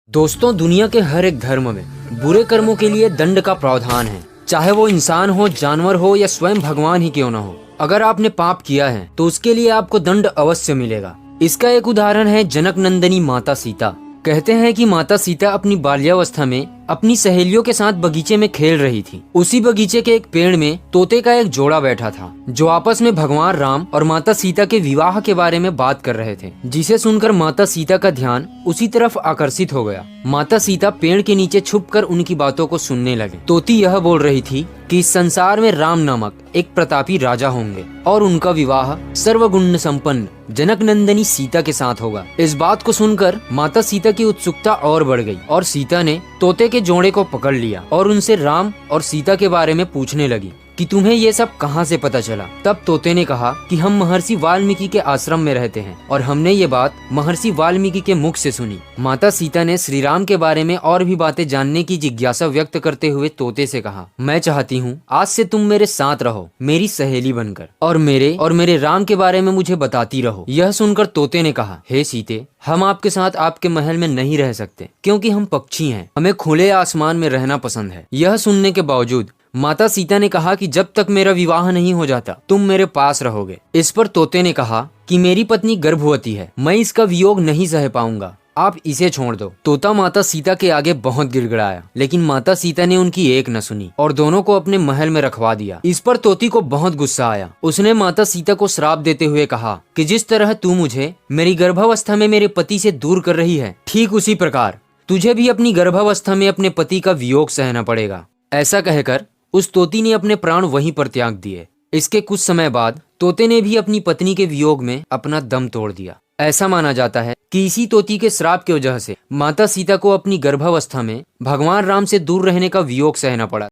दोस्तों, दुनिया के हर एक धर्म में बुरे कर्मों के लिए दंड का प्रावधान है। चाहे वो इंसान हो, जानवर हो या स्वयं भगवान ही क्यों न हो। अगर आपने पाप किया है तो उसके लिए आपको दंड अवश्य मिलेगा। इसका एक उदाहरण है जनक नंदनी माता सीता। कहते हैं कि माता सीता अपनी बाल्यावस्था में अपनी सहेलियों के साथ बगीचे में खेल रही थी। उसी बगीचे के एक पेड़ में तोते का एक जोड़ा बैठा था, जो आपस में भगवान राम और माता सीता के विवाह के बारे में बात कर रहे थे, जिसे सुनकर माता सीता का ध्यान उसी तरफ आकर्षित हो गया। माता सीता पेड़ के नीचे छुपकर उनकी बातों को सुनने लगे। तोती यह बोल रही थी कि इस संसार में राम नामक एक प्रतापी राजा होंगे और उनका विवाह सर्वगुण संपन्न जनक नंदनी सीता के साथ होगा। इस बात को सुनकर माता सीता की उत्सुकता और बढ़ गई और सीता ने तोते के जोड़े को पकड़ लिया और उनसे राम और सीता के बारे में पूछने लगी कि तुम्हें ये सब कहाँ से पता चला। तब तोते ने कहा कि हम महर्षि वाल्मीकि के आश्रम में रहते हैं और हमने ये बात महर्षि वाल्मीकि के मुख से सुनी। माता सीता ने श्री राम के बारे में और भी बातें जानने की जिज्ञासा व्यक्त करते हुए तोते से कहा, मैं चाहती हूँ आज से तुम मेरे साथ रहो, मेरी सहेली बनकर, और मेरे राम के बारे में मुझे बताती रहो। यह सुनकर तोते ने कहा, हे सीते, हम आपके साथ आपके महल में नहीं रह सकते क्योंकि हम पक्षी हैं। हमें खुले आसमान में रहना पसंद है। यह सुनने के बावजूद माता सीता ने कहा कि जब तक मेरा विवाह नहीं हो जाता तुम मेरे पास रहोगे। इस पर तोते ने कहा कि मेरी पत्नी गर्भवती है, मैं इसका वियोग नहीं सह पाऊंगा, आप इसे छोड़ दो। तोता माता सीता के आगे बहुत गिड़गिड़ाया, लेकिन माता सीता ने उनकी एक न सुनी और दोनों को अपने महल में रखवा दिया। इस पर तोती को बहुत गुस्सा आया। उसने माता सीता को श्राप देते हुए कहा कि जिस तरह तू मुझे मेरी गर्भावस्था में मेरे पति से दूर कर रही है, ठीक उसी प्रकार तुझे भी अपनी गर्भावस्था में अपने पति का वियोग सहना पड़ेगा। ऐसा कहकर उस तोती ने अपने प्राण वहीं पर त्याग दिए। इसके कुछ समय बाद तोते ने भी अपनी पत्नी के वियोग में अपना दम तोड़ दिया। ऐसा माना जाता है कि इसी तोती के श्राप की वजह से माता सीता को अपनी गर्भावस्था में भगवान राम से दूर रहने का वियोग सहना पड़ा।